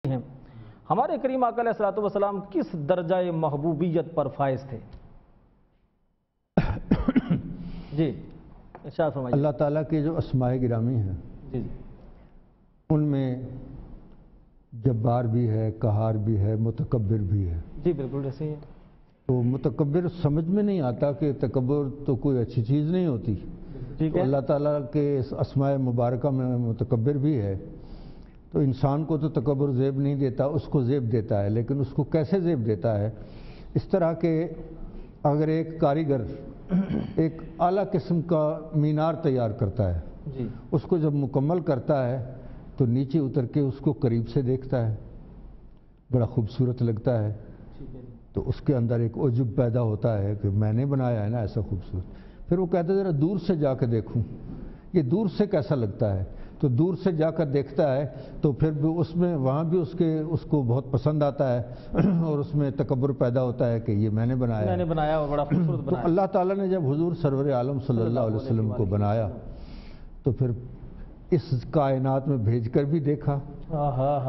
ہیں ہمارے کریم آقا علیہ الصلوۃ والسلام کس درجہ محبوبیت پر فائز تھے؟ جی ارشاد فرمائیے۔ اللہ تعالیٰ کے جو اسماء گرامی ہیں جی جی ان میں جبار بھی ہے، قہار بھی ہے، متکبر بھی ہے۔ جی بالکل ایسے ہی ہے۔ تو متکبر سمجھ میں نہیں آتا کہ تکبر تو کوئی اچھی چیز نہیں ہوتی۔ ٹھیک تو ہے، اللہ تعالیٰ کے اس اسماء مبارکہ میں متکبر بھی ہے، تو انسان کو تو تکبر زیب نہیں دیتا، اس کو زیب دیتا ہے، لیکن اس کو کیسے زیب دیتا ہے؟ اس طرح کہ اگر ایک کاریگر ایک اعلیٰ قسم کا مینار تیار کرتا ہے، جی اس کو جب مکمل کرتا ہے تو نیچے اتر کے اس کو قریب سے دیکھتا ہے، بڑا خوبصورت لگتا ہے، ٹھیک ہے، تو اس کے اندر ایک عجب پیدا ہوتا ہے کہ میں نے بنایا ہے نا ایسا خوبصورت۔ پھر وہ کہتا ہے ذرا دور سے جا کے دیکھوں یہ دور سے کیسا لگتا ہے، تو دور سے جا کر دیکھتا ہے تو پھر بھی اس میں وہاں بھی اس کو بہت پسند آتا ہے اور اس میں تکبر پیدا ہوتا ہے کہ یہ میں نے بنایا میں نے ہے۔ بنایا اور بڑا خوبصورت تو بنایا۔ اللہ تعالیٰ نے جب حضور سرور عالم صلی اللہ علیہ وسلم کو بنایا تو پھر اس کائنات میں بھیج کر بھی دیکھا،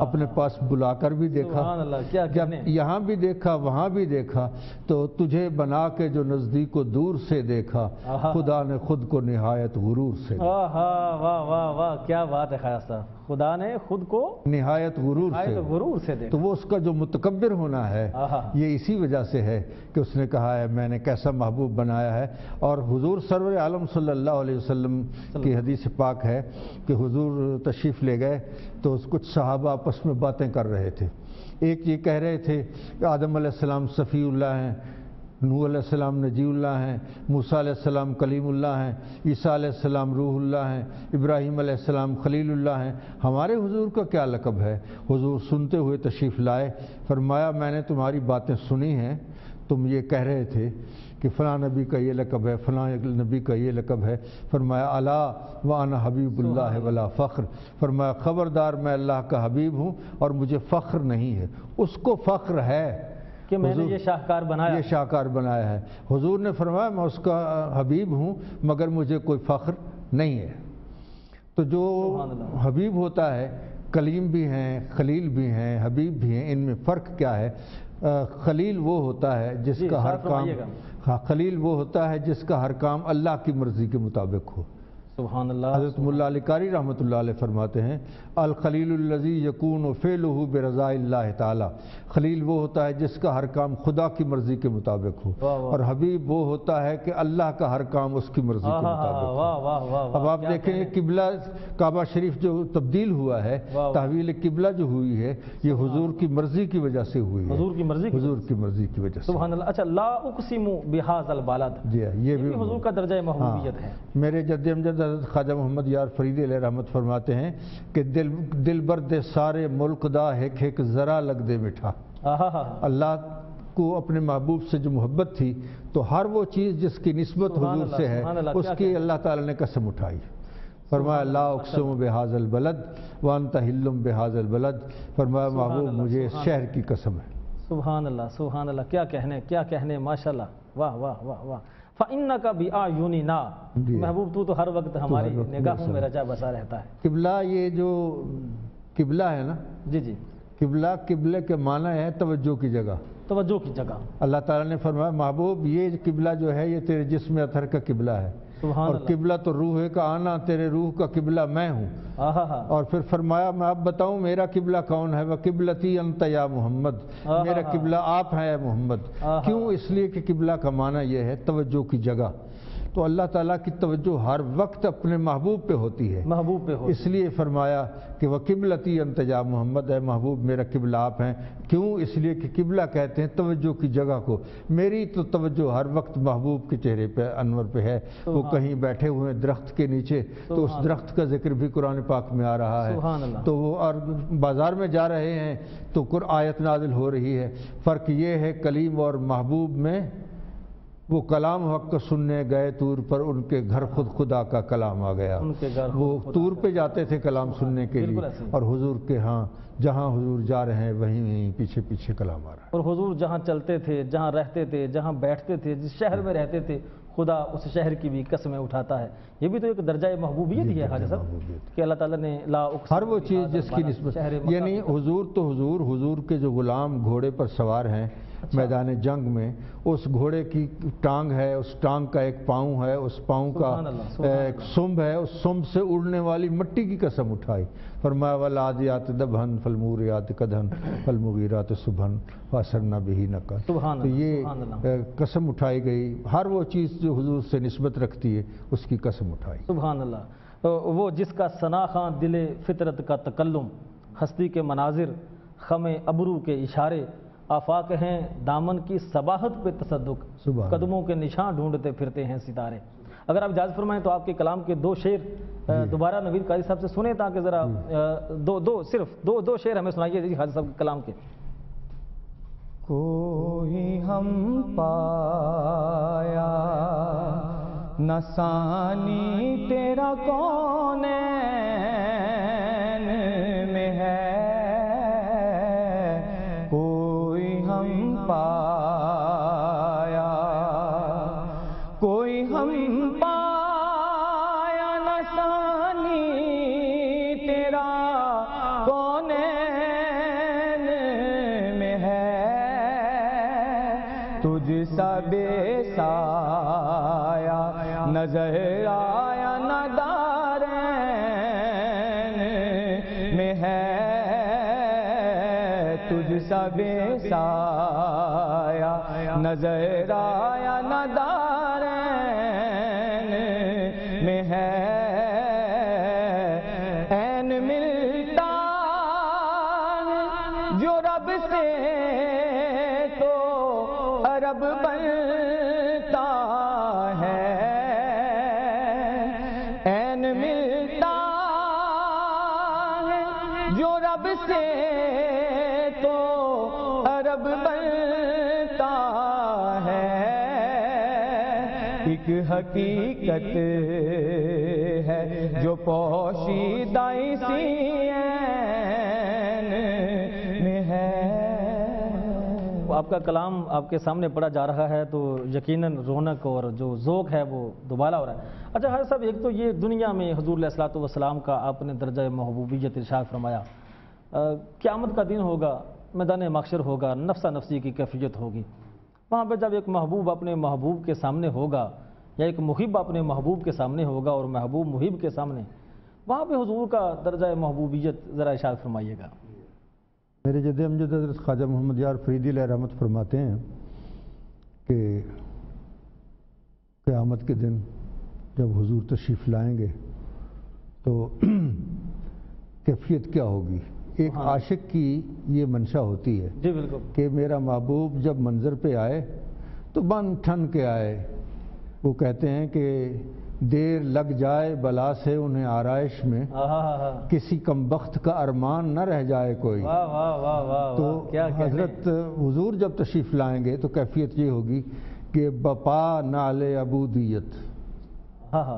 اپنے پاس بلا کر بھی دیکھا، سبحان اللہ، کیا جب کہنے۔ یہاں بھی دیکھا وہاں بھی دیکھا، تو تجھے بنا کے جو نزدیک و دور سے دیکھا، خدا نے خود کو نہایت غرور سے دیکھا۔ واہ واہ واہ، کیا بات ہے خیال صاحب، خدا نے خود کو نہایت غرور سے، غرور سے دیکھا۔ تو وہ اس کا جو متکبر ہونا ہے یہ اسی وجہ سے ہے کہ اس نے کہا ہے میں نے کیسا محبوب بنایا ہے۔ اور حضور سرور عالم صلی اللہ علیہ وسلم کی حدیث پاک ہے کہ حضور تشریف لے گئے تو کچھ صحابہ آپس میں باتیں کر رہے تھے۔ ایک یہ کہہ رہے تھے کہ آدم علیہ السلام صفی اللہ ہیں، نوح علیہ السلام نجی اللہ ہیں، موسیٰ علیہ السلام کلیم اللہ ہیں، عیسیٰ علیہ السلام روح اللہ ہیں، ابراہیم علیہ السلام خلیل اللہ ہیں، ہمارے حضور کا کیا لقب ہے؟ حضور سنتے ہوئے تشریف لائے، فرمایا میں نے تمہاری باتیں سنی ہیں، تم یہ کہہ رہے تھے کہ فلاں نبی کا یہ لقب ہے، فلاں نبی کا یہ لقب ہے، فرمایا الا وانا حبیب اللہ ولا فخر، فرمایا خبردار میں اللہ کا حبیب ہوں اور مجھے فخر نہیں ہے۔ اس کو فخر ہے کہ میں نے یہ شاہکار بنایا، یہ شاہکار بنایا ہے۔ حضور نے فرمایا میں اس کا حبیب ہوں مگر مجھے کوئی فخر نہیں ہے۔ تو جو حبیب ہوتا ہے، کلیم بھی ہیں، خلیل بھی ہیں، حبیب بھی ہیں، ان میں فرق کیا ہے؟ خلیل وہ ہوتا ہے جس کا ہر کام، خلیل وہ ہوتا ہے جس کا ہر کام اللہ کی مرضی کے مطابق ہو۔ سبحان اللہ۔ حضرت مولا علی قاری رحمۃ اللہ علیہ فرماتے ہیں الخلیل الذی یکون فعلہ برضاء اللہ تعالی، خلیل وہ ہوتا ہے جس کا ہر کام خدا کی مرضی کے مطابق ہو، اور حبیب وہ ہوتا ہے کہ اللہ کا ہر کام اس کی مرضی کے مطابق ہو۔ اب آپ دیکھیں قبلہ کعبہ شریف جو تبدیل ہوا ہے، تحویل قبلہ جو ہوئی ہے یہ حضور کی مرضی کی وجہ سے ہوئی ہے، حضور کی مرضی کی وجہ سے۔ سبحان اللہ۔ اچھا، لا اقسم بہذا البلد، جی یہ بھی حضور کا درجہ محبوبیت ہے۔ میرے جد امجد حضرت خواجہ محمد یار فریدی علیہ رحمت فرماتے ہیں کہ دل برد سارے ملک دا ہک ہک ذرا لگ دے مٹھا۔ اللہ کو اپنے محبوب سے جو محبت تھی تو ہر وہ چیز جس کی نسبت حضور سے ہے اس کی اللہ تعالیٰ نے قسم اٹھائی، فرمایا لا اقسم بہذا البلد وانت حل بہذا البلد، فرمایا محبوب مجھے اس شہر کی قسم ہے۔ سبحان اللہ سبحان اللہ، کیا کہنے ماشاءاللہ، واہ واہ واہ واہ۔ فَإِنَّكَ بِأَعْيُنِنَا، محبوب تو ہر وقت ہماری نگاہوں میں رچا بسا رہتا ہے۔ قبلہ، یہ جو قبلہ ہے نا، جی جی، قبلے کے معنی ہے توجہ کی جگہ، توجہ کی جگہ۔ اللہ تعالیٰ نے فرمایا محبوب یہ قبلہ جو ہے یہ تیرے جسم اطہر کا قبلہ ہے، اور قبلہ تو روح کا آنا، تیرے روح کا قبلہ میں ہوں۔ اور پھر فرمایا میں اب بتاؤں میرا قبلہ کون ہے؟ وَقِبْلَتِي أَنْتَ يَا محمد، میرا قبلہ آپ ہیں اے محمد۔ کیوں؟ اس لیے کہ قبلہ کا معنی یہ ہے توجہ کی جگہ، تو اللہ تعالیٰ کی توجہ ہر وقت اپنے محبوب پہ ہوتی ہے، اس لیے فرمایا کہ وَقِبْلَتِي أَنْتَ يَا محمد، اے محبوب میرا قبلہ آپ ہیں۔ کیوں؟ اس لیے کہ قبلہ کہتے ہیں توجہ کی جگہ کو، میری تو توجہ ہر وقت محبوب کے چہرے پہ، انور پہ ہے، وہ کہیں بیٹھے ہوئے درخت کے نیچے تو اس درخت کا ذکر بھی قرآن پاک میں آ رہا ہے، تو وہ اور بازار میں جا رہے ہیں تو آیت نازل ہو رہی ہے۔ فرق یہ ہے کلیم اور محبوب میں، وہ کلام حق کا سننے گئے طور پر، ان کے گھر خود خدا کا کلام آ گیا، وہ طور پہ جاتے تھے کلام سننے کے لیے، اور حضور کے ہاں جہاں حضور جا رہے ہیں وہیں پیچھے پیچھے کلام آ رہا ہے۔ اور حضور جہاں چلتے تھے، جہاں رہتے تھے، جہاں بیٹھتے تھے، جس شہر میں رہتے تھے، خدا اس شہر کی بھی قسمیں اٹھاتا ہے. یہ بھی تو ایک درجہ محبوبیت ہی ہے خواجہ صاحب کہ اللہ تعالیٰ نے لا اقسم ہر وہ چیز جس کی نسبت، یعنی حضور تو حضور کے جو غلام گھوڑے پر سوار ہیں میدان جنگ میں، اس گھوڑے کی ٹانگ ہے، اس ٹانگ کا ایک پاؤں ہے، اس پاؤں کا ایک سمب ہے، اس سمب سے اڑنے والی مٹی کی قسم اٹھائی. فرمایا والعادیات ضبحا فالموریات قدحا فالمغیرات صبحا فاثرن بہ نقعا. تو یہ قسم اٹھائی گئی، ہر وہ چیز جو حضور سے نسبت رکھتی ہے اس کی قسم اٹھائی. سبحان اللہ. وہ جس کا ثنا خواں دل فطرت کا تکلم، ہستی کے مناظر خم ابرو کے اشارے، آفاق ہیں دامن کی صباحت پہ تصدق، قدموں کے نشان ڈھونڈتے پھرتے ہیں ستارے. اگر آپ اجازت فرمائیں تو آپ کے کلام کے دو شعر دوبارہ نوید قاری صاحب سے سنیں تاکہ ذرا صرف دو شعر ہمیں سنائیے جی حاجی صاحب کے کلام کے. کوئی ہم پایا نہ ثانی تیرا کونین میں ہے، کوئی ہم پایا، کوئی ہم پایا نہ ثانی تیرا کونین میں ہے، تجھ سا بے سایہ نظر آیا نہ دارین میں ہے، تجھ سا بے سایہ نظر آیا نہ دارین میں ہے. عین ملتا جو رب سے تو عرب بنتا ہے، عین ملتا ہے جو رب سے تو عرب بنتا ہے. ایک حقیقت ہے جو پوشیدہ اسی عین میں ہے. آپ کا کلام آپ کے سامنے پڑھا جا رہا ہے تو یقیناً رونق اور جو ذوق ہے وہ دوبارہ ہو رہا ہے. اچھا حضرت صاحب، ایک تو یہ دنیا میں حضور علیہ الصلوۃ والسلام کا آپ نے درجہ محبوبیت ارشاد فرمایا، قیامت کا دن ہوگا، میدان محشر ہوگا، نفسہ نفسی کی کیفیت ہوگی. وہاں پہ جب ایک محبوب اپنے محبوب کے سامنے ہوگا یا ایک محب اپنے محبوب کے سامنے ہوگا اور محبوب محب کے سامنے، وہاں پہ حضور کا درجہ محبوبیت ذرا ارشاد فرمائیے گا. میرے جد امجد حضرت خواجہ محمد یار فریدی علیہ رحمت فرماتے ہیں کہ قیامت کے دن جب حضور تشریف لائیں گے تو کیفیت کیا ہوگی. ایک عاشق کی یہ منشا ہوتی ہے جی بالکل کہ میرا محبوب جب منظر پہ آئے تو بن ٹھن کے آئے. وہ کہتے ہیں کہ دیر لگ جائے بلا سے انہیں آرائش میں، کسی کم بخت کا ارمان نہ رہ جائے کوئی. تو حضرت حضور جب تشریف لائیں گے تو کیفیت یہ ہوگی کہ بپا نال عبودیت،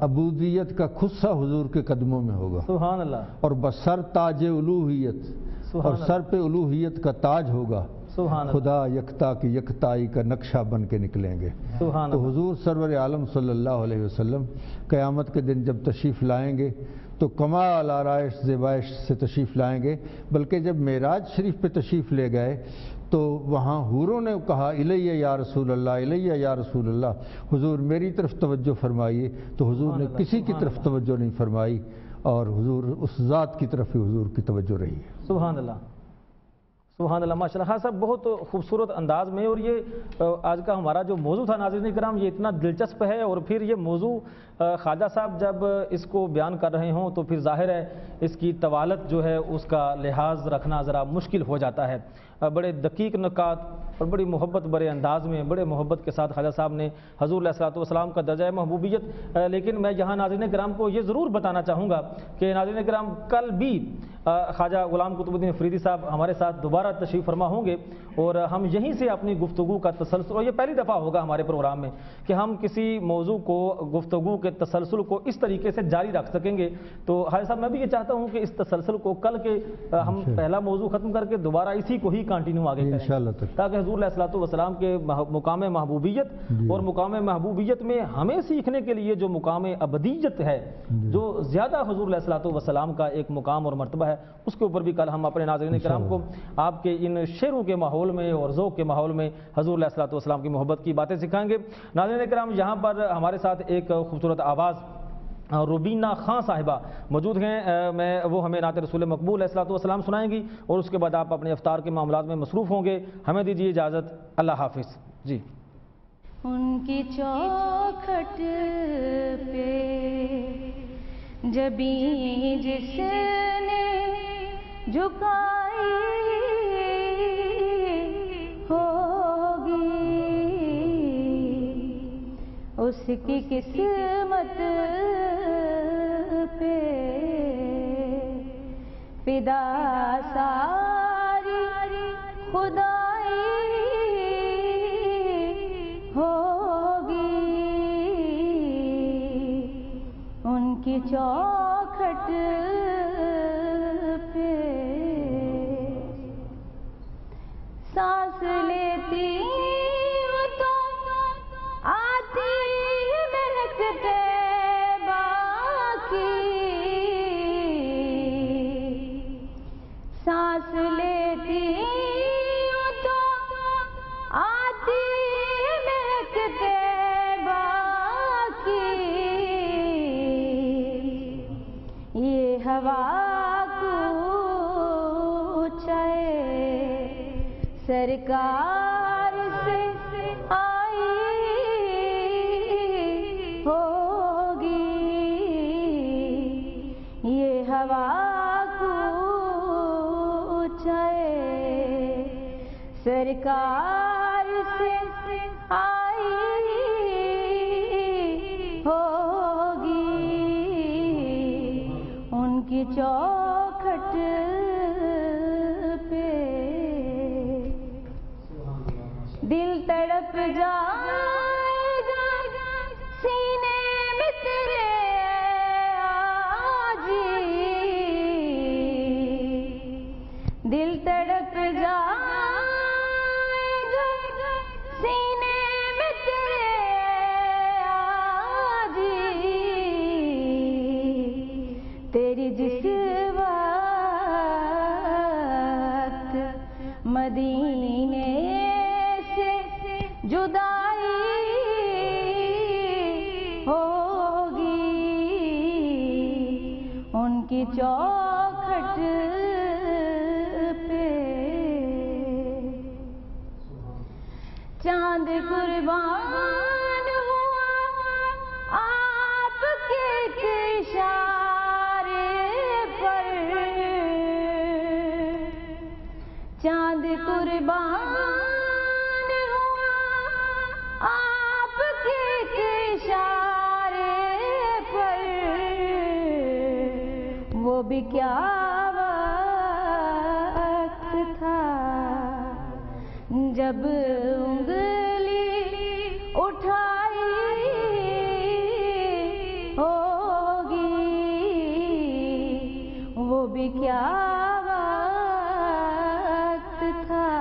عبودیت کا خصہ حضور کے قدموں میں ہوگا. سبحان اللہ. اور بسر تاج الوہیت، اور سر پہ الوہیت کا تاج ہوگا. خدا یکتا کی یکتائی کا نقشہ بن کے نکلیں گے. تو حضور سرور عالم صلی اللہ علیہ وسلم قیامت کے دن جب تشریف لائیں گے تو کمال آرائش زیبائش سے تشریف لائیں گے. بلکہ جب معراج شریف پہ تشریف لے گئے تو وہاں حوروں نے کہا الیہ یا رسول اللہ، الیہ یا رسول اللہ، حضور میری طرف توجہ فرمائیے. تو حضور نے کسی کی طرف توجہ نہیں فرمائی اور حضور اس ذات کی طرف ہی حضور کی توجہ رہی ہے. سبحان اللہ سبحان اللہ ماشاء اللہ. خان صاحب بہت خوبصورت انداز میں، اور یہ آج کا ہمارا جو موضوع تھا ناظرین کرام یہ اتنا دلچسپ ہے، اور پھر یہ موضوع خواجہ صاحب جب اس کو بیان کر رہے ہوں تو پھر ظاہر ہے اس کی طوالت جو ہے اس کا لحاظ رکھنا ذرا مشکل ہو جاتا ہے. بڑے دقیق نکات اور بڑی محبت برے انداز میں بڑے محبت کے ساتھ خواجہ صاحب نے حضور علیہ الصلوۃ والسلام کا درجہ محبوبیت. لیکن میں یہاں ناظرین کرام کو یہ ضرور بتانا چاہوں گا کہ ناظرین کرام کل بھی خواجہ غلام قطب الدین افریدی صاحب ہمارے ساتھ دوبارہ تشریف فرما ہوں گے اور ہم یہیں سے اپنی گفتگو کا تسلسل، اور یہ پہلی دفعہ ہوگا ہمارے پروگرام میں کہ ہم کسی موضوع کو، گفتگو کے تسلسل کو اس طریقے سے جاری رکھ سکیں گے۔ تو حاجی صاحب میں بھی یہ چاہتا ہوں کہ اس تسلسل کو کل کے ہم پہلا موضوع ختم کر کے دوبارہ اسی کو ہی کنٹینیو آگے کریں انشاءاللہ، تاکہ حضور علیہ الصلوۃ والسلام کے مقام محبوبیت اور مقام محبوبیت میں ہمیں سیکھنے کے لیے جو مقام ابدیت ہے، جو زیادہ حضور علیہ الصلوۃ والسلام کا ایک مقام اور مرتبہ ہے، اس کے اوپر بھی کل ہم اپنے ناظرین کرام کو آپ کے ان شعروں کے ماحول میں اور ذوق کے ماحول میں حضور علیہ الصلوۃ والسلام کی محبت کی باتیں سکھائیں گے۔ ناظرین کرام، یہاں پر ہمارے ساتھ ایک خوبصورت آواز روبینہ خان صاحبہ موجود ہیں، وہ ہمیں نعت رسول مقبول علیہ الصلوۃ والسلام سنائیں گی اور اس کے بعد آپ اپنے افطار کے معاملات میں مصروف ہوں گے۔ ہمیں دیجیے اجازت، اللہ حافظ جی۔ ان کی چوکھٹ پہ جبیں جس نے جھکائی ہوگی، اس کی قسمت پہ فدا ساری خدائی ہوگی، ان کی چوکھٹ پہ سانس لیتی ہوں تو آتی مہکتے باقی، سانس لیتی ہوں تو آتی مہکتے باقی، یہ ہوا کوچے سرکار سے آئی ہوگی، یہ ہوا کوچے سرکار سے آئی ہوگی، ان کی چوکھٹ پہ دل تڑپ جائے گا سینے میں تیرے آجی، دل تڑپ جائے گا سینے میں تیرے آجی، تیری جس وقت مدینے سے جدائی ہوگی، ان کی چوکھٹ پہ چاند قربان ہوا آپ کے اشارے پر، چاند قربان ہوا آپ کے اشارے پر، وہ بھی کیا وقت تھا جب انگلی اٹھائی ہوگی، وہ بھی کیا وقت تھا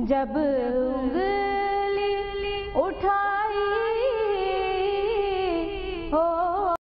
جب انگلی